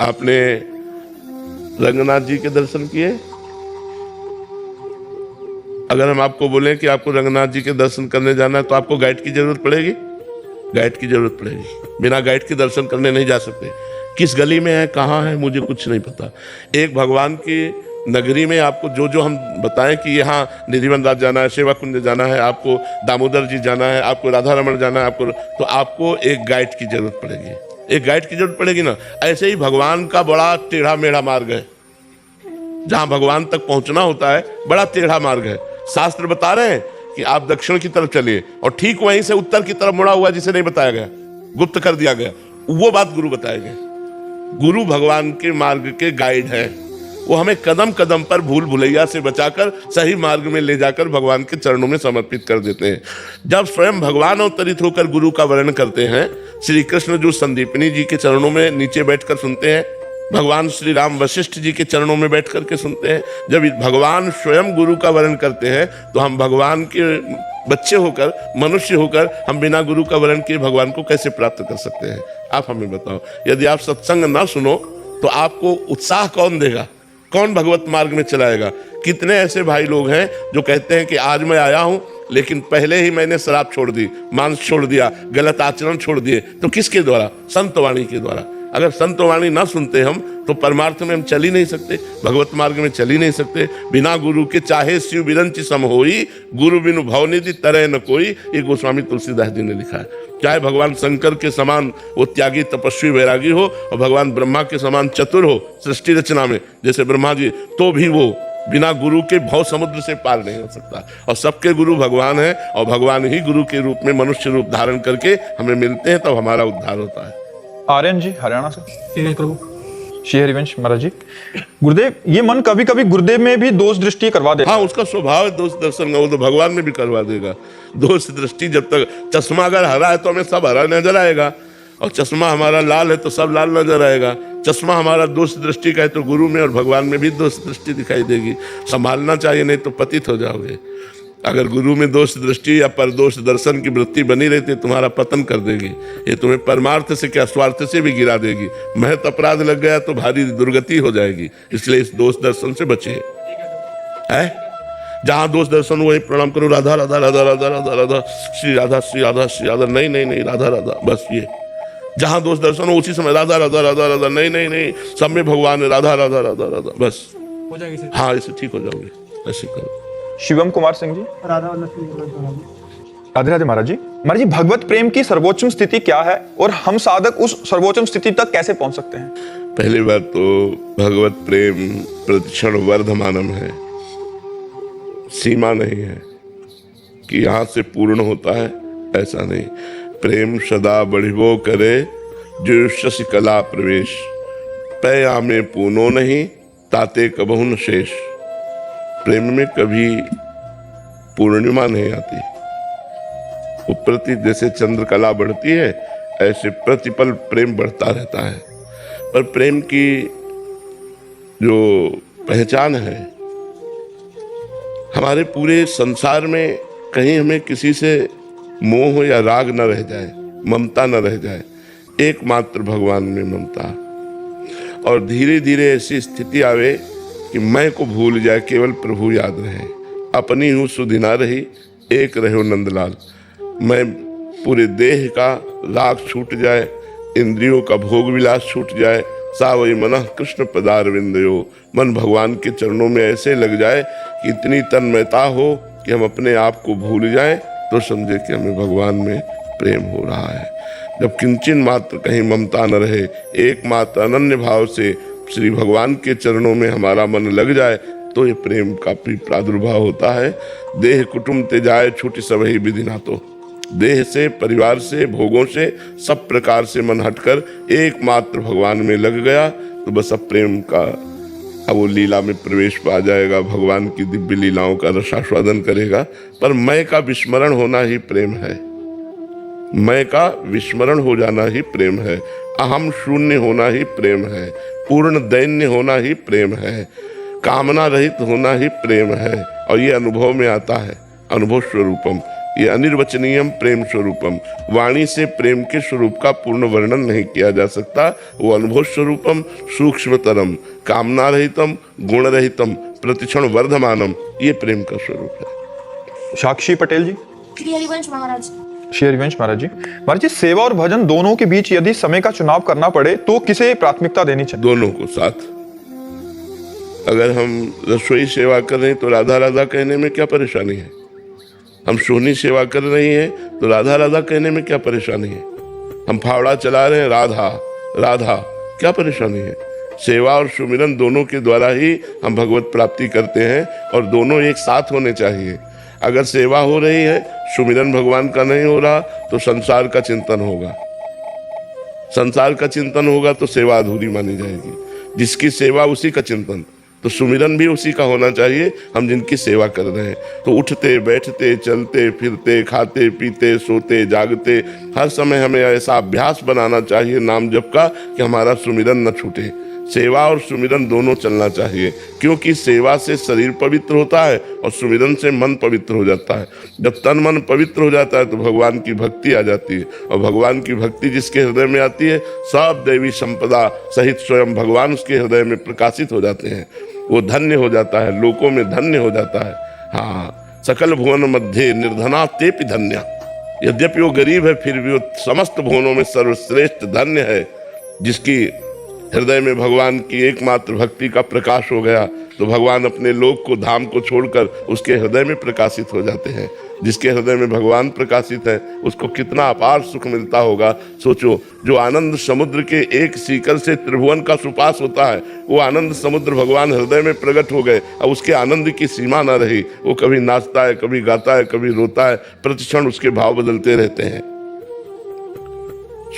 आपने रंगनाथ जी के दर्शन किए? अगर हम आपको बोलें कि आपको रंगनाथ जी के दर्शन करने जाना है तो आपको गाइड की जरूरत पड़ेगी? गाइड की जरूरत पड़ेगी। बिना गाइड के दर्शन करने नहीं जा सकते। किस गली में है, कहाँ है, मुझे कुछ नहीं पता। एक भगवान की नगरी में आपको जो जो हम बताएं कि यहाँ निधिवन राज जाना है, सेवा कुंज जाना है, आपको दामोदर जी जाना है, आपको राधा रमण जाना है, तो आपको एक गाइड की जरूरत पड़ेगी। एक गाइड की जरूरत पड़ेगी ना। ऐसे ही भगवान का बड़ा टेढ़ा मेढ़ा मार्ग है। जहां भगवान तक पहुंचना होता है बड़ा टेढ़ा मार्ग है। शास्त्र बता रहे हैं कि आप दक्षिण की तरफ चलिए और ठीक वहीं से उत्तर की तरफ मुड़ा हुआ जिसे नहीं बताया गया, गुप्त कर दिया गया, वो बात गुरु बताएंगे। गुरु भगवान के मार्ग के गाइड है। वो हमें कदम कदम पर भूल भुलैया से बचाकर सही मार्ग में ले जाकर भगवान के चरणों में समर्पित कर देते हैं। जब स्वयं भगवान अवतरित होकर गुरु का वर्णन करते हैं, श्री कृष्ण जो संदीपनी जी के चरणों में नीचे बैठकर सुनते हैं, भगवान श्री राम वशिष्ठ जी के चरणों में बैठ करके सुनते हैं। जब भगवान स्वयं गुरु का वर्णन करते हैं तो हम भगवान के बच्चे होकर, मनुष्य होकर, हम बिना गुरु का वर्णन किए भगवान को कैसे प्राप्त कर सकते हैं? आप हमें बताओ। यदि आप सत्संग ना सुनो तो आपको उत्साह कौन देगा? कौन भगवत मार्ग में चलाएगा? कितने ऐसे भाई लोग हैं जो कहते हैं कि आज मैं आया हूं लेकिन पहले ही मैंने शराब छोड़ दी, मांस छोड़ दिया, गलत आचरण छोड़ दिए। तो किसके द्वारा? संत वाणी के द्वारा। अगर संत वाणी ना सुनते हम तो परमार्थ में हम चल ही नहीं सकते, भगवत मार्ग में चल ही नहीं सकते। बिना गुरु के चाहे शिव बिरंच सम होई, गुरु बिनु भवनिधि तरह न कोई। ये गोस्वामी तुलसीदास जी ने लिखा है। चाहे भगवान शंकर के समान वो त्यागी तपस्वी वैरागी हो और भगवान ब्रह्मा के समान चतुर हो सृष्टि रचना में जैसे ब्रह्मा जी, तो भी वो बिना गुरु के भव समुद्र से पार नहीं हो सकता। और सबके गुरु भगवान है और भगवान ही गुरु के रूप में मनुष्य रूप धारण करके हमें मिलते हैं, तब हमारा उद्धार होता है। आर्यन जी हरियाणा से। श्री हरिवंश महाराज जी, गुरुदेव, ये मन कभी कभी गुरुदेव में भी दोष दृष्टि करवा देता। हाँ, उसका स्वभाव है दोष दर्शन का। वो तो भगवान में भी करवा देगा दोष दृष्टि। जब तक चश्मा अगर हरा है तो हमें सब हरा नजर आएगा, और चश्मा हमारा लाल है तो सब लाल नजर आएगा। चश्मा हमारा दोष दृष्टि का है तो गुरु में और भगवान में भी दोष दृष्टि दिखाई देगी। संभालना चाहिए, नहीं तो पतित हो जाओगे। अगर गुरु में दोष दृष्टि या परदोष दर्शन की वृत्ति बनी रहती है, तुम्हारा पतन कर देगी। ये तुम्हें परमार्थ से क्या स्वार्थ से भी गिरा देगी। महत अपराध लग गया तो भारी दुर्गति हो जाएगी। इसलिए इस दोष दर्शन से बचे है। जहां दोष दर्शन वही प्रणाम करो, राधा राधा राधा राधा राधा राधा, श्री राधा श्री राधा श्री राधा, नहीं नहीं नहीं, राधा राधा, बस ये। जहां दोष दर्शन हो उसी समय राधा राधा राधा राधा, नहीं नहीं नहीं, सब में भगवान है, राधा राधा राधा राधा, बस हो जाएगी। हाँ, ऐसे ठीक हो जाओगे। ऐसे करो। शिवम कुमार सिंह जी। राधे राधे महाराज जी। महाराज जी, भगवत प्रेम की सर्वोच्चम स्थिति क्या है और हम साधक उस सर्वोच्चम स्थिति तक कैसे पहुंच सकते हैं? पहली बात तो भगवत प्रेम प्रतिक्षण वर्धमानम है, सीमा नहीं है कि यहां से पूर्ण होता है, ऐसा नहीं। प्रेम सदा बढ़िबो करे जो शशि कला प्रवेश, पया में पूनो नहीं ताते कबहु न शेष। प्रेम में कभी पूर्णिमा नहीं आती। वो प्रति जैसे चंद्रकला बढ़ती है ऐसे प्रतिपल प्रेम बढ़ता रहता है। पर प्रेम की जो पहचान है, हमारे पूरे संसार में कहीं हमें किसी से मोह या राग न रह जाए, ममता न रह जाए, एकमात्र भगवान में ममता। और धीरे धीरे ऐसी स्थिति आवे कि मैं को भूल जाए, केवल प्रभु याद रहे। अपनी हूँ सुधि ना रही, एक रहो नंदलाल। मैं पूरे देह का राग छूट जाए, इंद्रियों का भोग विलास छूट जाए, सावई मनः कृष्ण पदारविंदयो। मन भगवान के चरणों में ऐसे लग जाए कि इतनी तन्मयता हो कि हम अपने आप को भूल जाए, तो समझे कि हमें भगवान में प्रेम हो रहा है। जब किंचन मात्र कहीं ममता न रहे, एकमात्र अनन्य भाव से श्री भगवान के चरणों में हमारा मन लग जाए, तो ये प्रेम का प्रादुर्भाव होता है। देह कुटुंब ते जाए छूटी सबही विधि ना। तो देह से, परिवार से, भोगों से, सब प्रकार से मन हटकर एकमात्र भगवान में लग गया तो बस अब प्रेम का अब वो लीला में प्रवेश पा जाएगा, भगवान की दिव्य लीलाओं का रसास्वादन करेगा। पर मैं का विस्मरण होना ही प्रेम है। मैं का विस्मरण हो जाना ही प्रेम है। अहम शून्य होना ही प्रेम है। पूर्ण दैन्य होना ही प्रेम है। कामना रहित होना ही प्रेम है। और ये अनुभव में आता है, अनुभव स्वरूपम। ये अनिर्वचनीयम प्रेम स्वरूपम, वाणी से प्रेम के स्वरूप का पूर्ण वर्णन नहीं किया जा सकता। वो अनुभव स्वरूपम सूक्ष्मतरम कामना रहितम गुण रहितम प्रतिक्षण वर्धमानम, ये प्रेम का स्वरूप है। साक्षी पटेल जी। श्री हरिवंश महाराज। श्री हरिवंश महाराज जी, सेवा और भजन दोनों के बीच यदि समय का चुनाव करना पड़े तो किसे प्राथमिकता देनी चाहिए? दोनों को साथ। अगर हम रसोई सेवा कर रहे हैं तो राधा राधा कहने में क्या परेशानी है? हम सोनी सेवा कर रही हैं तो राधा राधा कहने में क्या परेशानी है? हम फावड़ा चला रहे हैं राधा राधा, क्या परेशानी है? सेवा और सुमिरन दोनों के द्वारा ही हम भगवत प्राप्ति करते हैं और दोनों एक साथ होने चाहिए। अगर सेवा हो रही है, सुमिरन भगवान का नहीं हो रहा तो संसार का चिंतन होगा। संसार का चिंतन होगा तो सेवा अधूरी मानी जाएगी। जिसकी सेवा उसी का चिंतन, तो सुमिरन भी उसी का होना चाहिए। हम जिनकी सेवा कर रहे हैं तो उठते बैठते चलते फिरते खाते पीते सोते जागते हर समय हमें ऐसा अभ्यास बनाना चाहिए नाम जप का कि हमारा सुमिरन न छूटे। सेवा और सुमिरन दोनों चलना चाहिए, क्योंकि सेवा से शरीर पवित्र होता है और सुमिरन से मन पवित्र हो जाता है। जब तन मन पवित्र हो जाता है तो भगवान की भक्ति आ जाती है, और भगवान की भक्ति जिसके हृदय में आती है सब दैवी संपदा सहित स्वयं भगवान उसके हृदय में प्रकाशित हो जाते हैं। वो धन्य हो जाता है, लोकों में धन्य हो जाता है। हाँ, सकल भुवन मध्य निर्धना तेपि धन्या। यद्यपि वो गरीब है फिर भी वो समस्त भुवनों में सर्वश्रेष्ठ धन्य है। जिसकी हृदय में भगवान की एकमात्र भक्ति का प्रकाश हो गया तो भगवान अपने लोक को धाम को छोड़कर उसके हृदय में प्रकाशित हो जाते हैं। जिसके हृदय में भगवान प्रकाशित है उसको कितना अपार सुख मिलता होगा। सोचो, जो आनंद समुद्र के एक सीकर से त्रिभुवन का सुपास होता है, वो आनंद समुद्र भगवान हृदय में प्रकट हो गए। अब उसके आनंद की सीमा न रही। वो कभी नाचता है, कभी गाता है, कभी रोता है, प्रतिक्षण उसके भाव बदलते रहते हैं।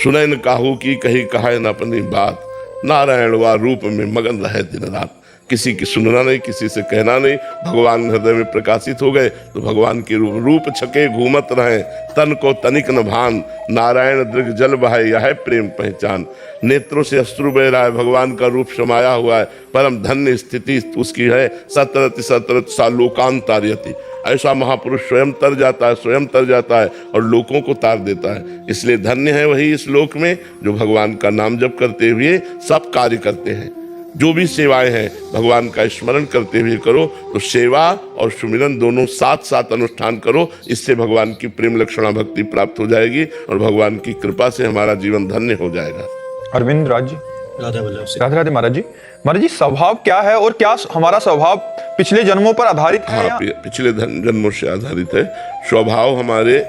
सुनै न काहू की कही कहा न अपनी बात, नारायण वा रूप में मगन रहे दिन रात। किसी की सुनना नहीं, किसी से कहना नहीं, भगवान हृदय में प्रकाशित हो गए तो भगवान के रूप छके घूमत रहे, तन को तनिक न भान, नारायण दृग जल बहाय यह है प्रेम पहचान। नेत्रों से अश्रु बह रहा है, भगवान का रूप समाया हुआ है, परम धन्य स्थिति उसकी है। सतरति सतरत सा लोकांतार्यति, ऐसा महापुरुष स्वयं तर जाता है, स्वयं तर जाता है और लोगों को तार देता है। इसलिए धन्य है वही इस लोक में जो भगवान का नाम जप करते हुए सब कार्य करते हैं। जो भी सेवाएं हैं भगवान का स्मरण करते हुए करो, तो सेवा और सुमिरन दोनों साथ साथ अनुष्ठान करो। इससे भगवान की प्रेम लक्षणा भक्ति प्राप्त हो जाएगी और भगवान की कृपा से हमारा जीवन धन्य हो जाएगा। अरविंद राज जी। राधे राधे महाराज जी। महाराज जी, स्वभाव क्या है और क्या हमारा स्वभाव पिछले जन्मों पर आधारित है? हाँ, पिछले जन्मों से आधारित है। स्वभाव हमारे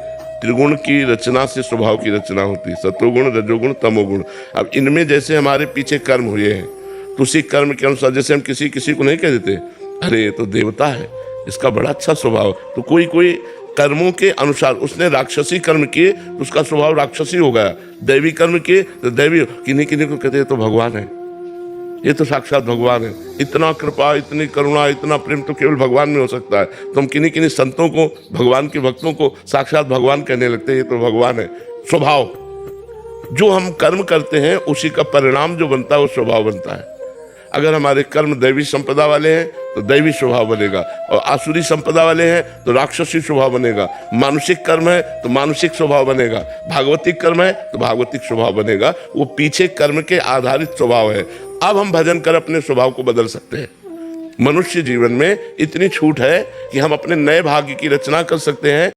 त्रिगुण की रचना से स्वभाव की रचना होती है, सत्वगुण रजोगुण तमोगुण। अब इनमें जैसे हमारे पीछे कर्म हुए हैं तो उसी कर्म के अनुसार, जैसे हम किसी को नहीं कह देते अरे ये तो देवता है, इसका बड़ा अच्छा स्वभाव, तो कोई कर्मों के अनुसार उसने राक्षसी कर्म किए तो उसका स्वभाव राक्षसी हो गया, दैवी कर्म किए तो दैवी। किन्हीं को कहते हैं तो भगवान है, ये तो साक्षात भगवान है। इतना कृपा, इतनी करुणा, इतना प्रेम तो केवल भगवान में हो सकता है। तो हम किन्हीं संतों को, भगवान के भक्तों को साक्षात भगवान कहने लगते हैं, ये तो भगवान है। स्वभाव, जो हम कर्म करते हैं उसी का परिणाम जो बनता है वो स्वभाव बनता है। अगर हमारे कर्म दैवी संपदा वाले हैं तो दैवी स्वभाव बनेगा, और आसुरी संपदा वाले हैं तो राक्षसी स्वभाव बनेगा। मानुषिक कर्म है तो मानुषिक स्वभाव बनेगा, भागवतिक कर्म है तो भागवतिक स्वभाव बनेगा। वो पीछे कर्म के आधारित स्वभाव है। अब हम भजन कर अपने स्वभाव को बदल सकते हैं। मनुष्य जीवन में इतनी छूट है कि हम अपने नए भाग्य की रचना कर सकते हैं।